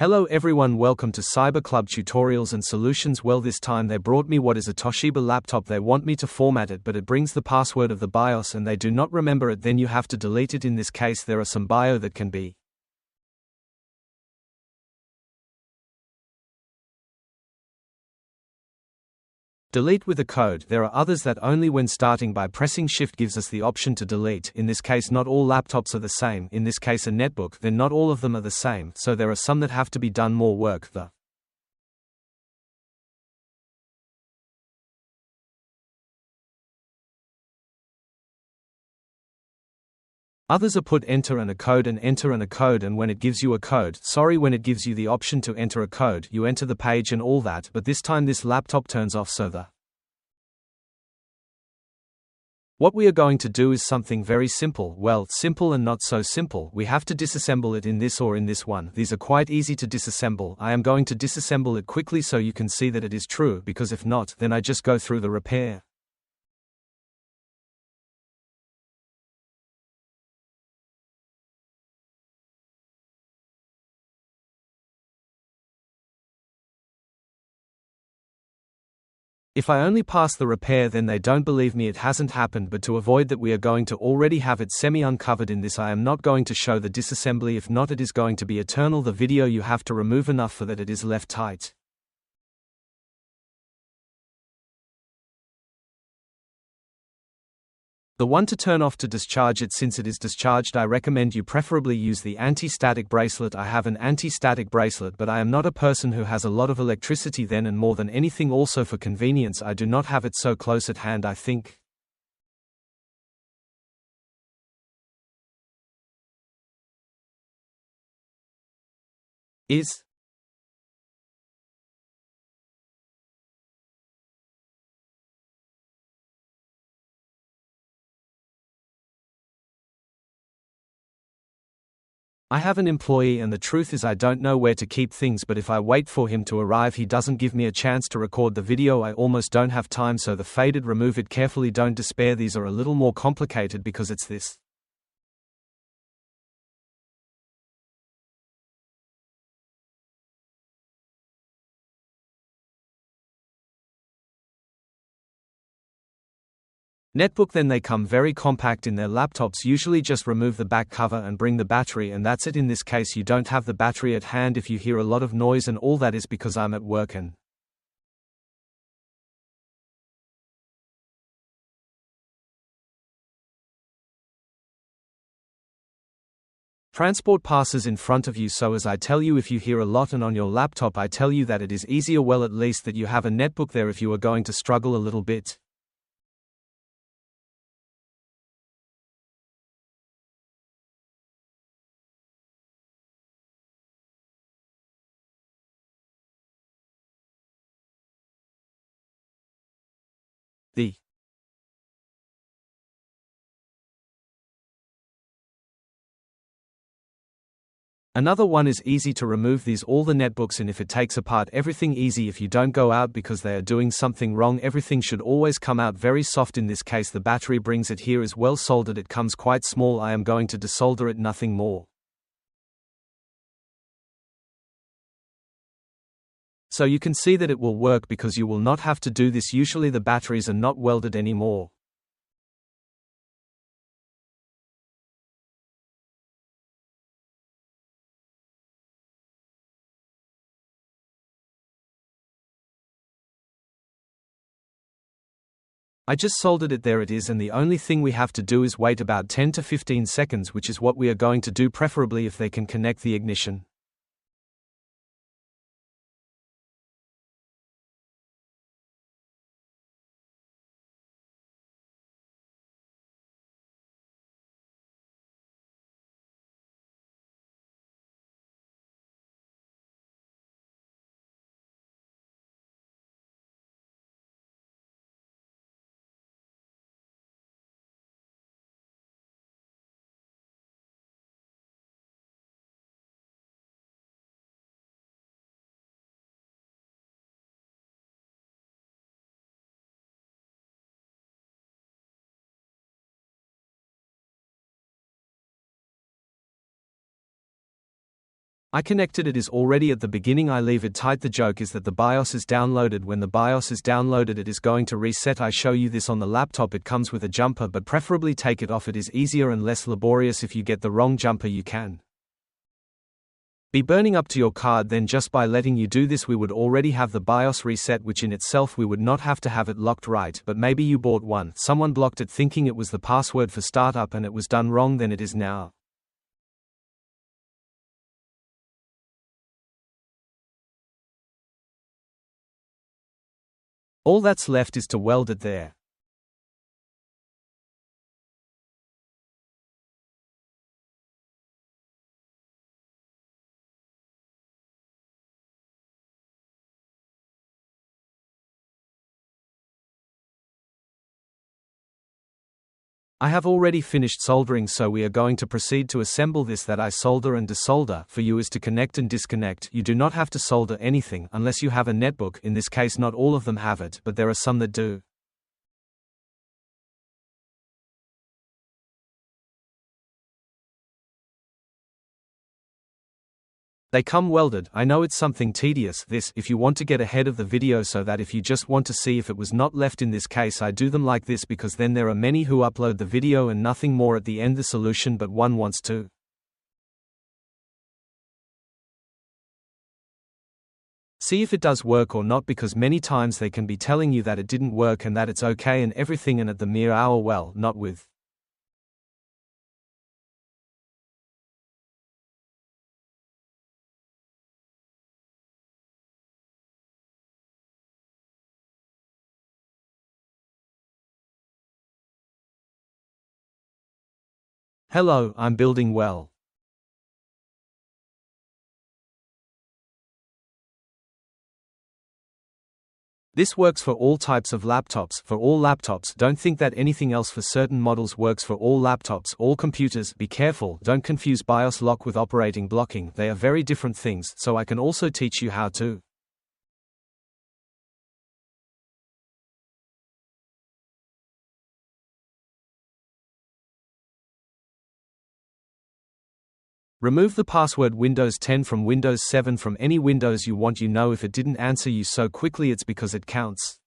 Hello everyone, welcome to Cyber Club Tutorials and Solutions. Well, this time they brought me what is a Toshiba laptop. They want me to format it, but it brings the password of the BIOS and they do not remember it, then you have to delete it. In this case there are some BIOS that can be delete with a code. There are others that only when starting by pressing Shift gives us the option to delete. In this case not all laptops are the same. In this case a netbook, then not all of them are the same, so there are some that have to be done more work. The others are put enter and a code and enter and a code, and when it gives you a code, when it gives you the option to enter a code, you enter the page and all that, but this time this laptop turns off. So what we are going to do is something very simple. Well, simple and not so simple. We have to disassemble it in this or in this one. These are quite easy to disassemble. I am going to disassemble it quickly so you can see that it is true, because if not, then I just go through the repair. If I only pass the repair, then they don't believe me, it hasn't happened. But to avoid that, we are going to already have it semi-uncovered in this. I am not going to show the disassembly, if not it is going to be eternal. The video you have to remove enough for that it is left tight. The one to turn off to discharge it. Since it is discharged, I recommend you preferably use the anti-static bracelet. I have an anti-static bracelet, but I am not a person who has a lot of electricity then, and more than anything also for convenience I do not have it so close at hand. I think is I have an employee, and the truth is I don't know where to keep things, but if I wait for him to arrive he doesn't give me a chance to record the video. I almost don't have time, so the faded, remove it carefully. Don't despair, these are a little more complicated because it's this. Netbook, then they come very compact in their laptops. Usually just remove the back cover and bring the battery, and that's it. In this case you don't have the battery at hand. If you hear a lot of noise and all that is because I'm at work and transport passes in front of you. So as I tell you, if you hear a lot and on your laptop, I tell you that it is easier, well, at least that you have a netbook there if you are going to struggle a little bit. The another one is easy to remove these all the netbooks, and if it takes apart everything easy, if you don't go out because they are doing something wrong, everything should always come out very soft. In this case the battery brings it here is well soldered, it comes quite small. I am going to desolder it, nothing more. So you can see that it will work because you will not have to do this. Usually the batteries are not welded anymore. I just soldered it, there it is, and the only thing we have to do is wait about 10 to 15 seconds, which is what we are going to do, preferably if they can connect the ignition. I connected it is already at the beginning. I leave it tight. The joke is that the BIOS is downloaded. When the BIOS is downloaded it is going to reset. I show you this on the laptop. It comes with a jumper, but preferably take it off. It is easier and less laborious. If you get the wrong jumper you can be burning up to your card. Then just by letting you do this we would already have the BIOS reset, which in itself we would not have to have it locked right, but maybe you bought one, someone blocked it thinking it was the password for startup and it was done wrong. Then it is now. All that's left is to weld it there. I have already finished soldering, so we are going to proceed to assemble this. That I solder and desolder for you is to connect and disconnect. You do not have to solder anything unless you have a netbook. In this case not all of them have it, but there are some that do. They come welded. I know it's something tedious, this, if you want to get ahead of the video, so that if you just want to see if it was not left. In this case I do them like this because then there are many who upload the video and nothing more at the end the solution, but one wants to see if it does work or not, because many times they can be telling you that it didn't work and that it's okay and everything, and at the mere hour, well, not with hello, I'm building well. This works for all types of laptops, for all laptops. Don't think that anything else for certain models works for all laptops, all computers. Be careful, don't confuse BIOS lock with operating blocking, they are very different things, so I can also teach you how to remove the password Windows 10 from Windows 7 from any Windows you want. You know, if it didn't answer you so quickly it's because it counts.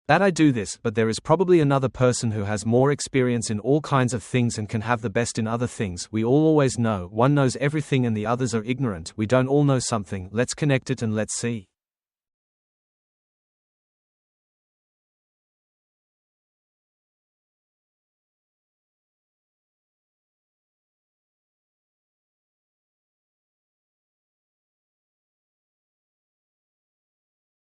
That I do this, but there is probably another person who has more experience in all kinds of things and can have the best in other things. We all always know, one knows everything and the others are ignorant. We don't all know something. Let's connect it and let's see.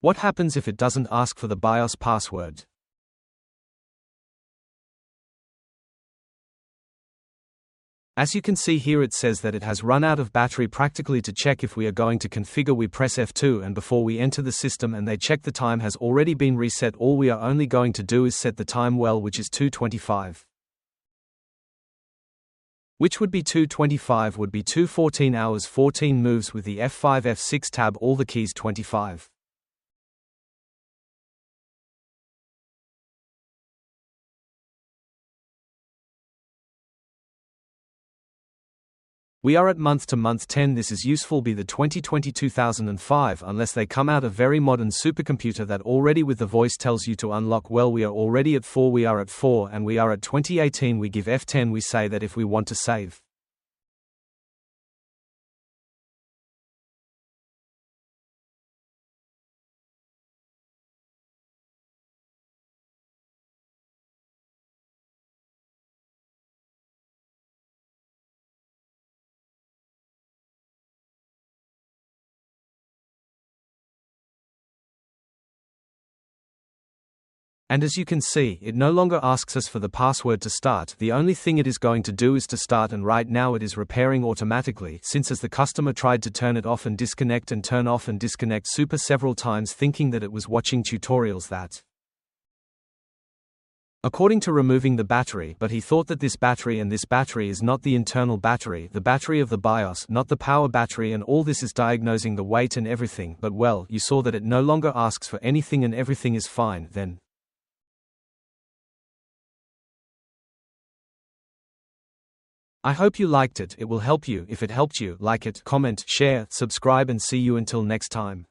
What happens if it doesn't ask for the BIOS password? As you can see here, it says that it has run out of battery. Practically, to check if we are going to configure, we press F2 and before we enter the system and they check the time has already been reset. All we are only going to do is set the time well, which is 2:25. Which would be 2:25 would be 2:14 hours 14 moves with the F5 F6 tab, all the keys 25. We are at month to month 10. This is useful be the 2020-2005 unless they come out a very modern supercomputer that already with the voice tells you to unlock. Well, we are already at 4, we are at 4 and we are at 2018. We give F10. We say that if we want to save. And as you can see, it no longer asks us for the password to start. The only thing it is going to do is to start, and right now it is repairing automatically, since as the customer tried to turn it off and disconnect and turn off and disconnect super several times thinking that it was watching tutorials that according to removing the battery, but he thought that this battery and this battery is not the internal battery, the battery of the BIOS, not the power battery, and all this is diagnosing the weight and everything. But well, you saw that it no longer asks for anything and everything is fine then. I hope you liked it. It will help you. If it helped you, like it, comment, share, subscribe, and see you until next time.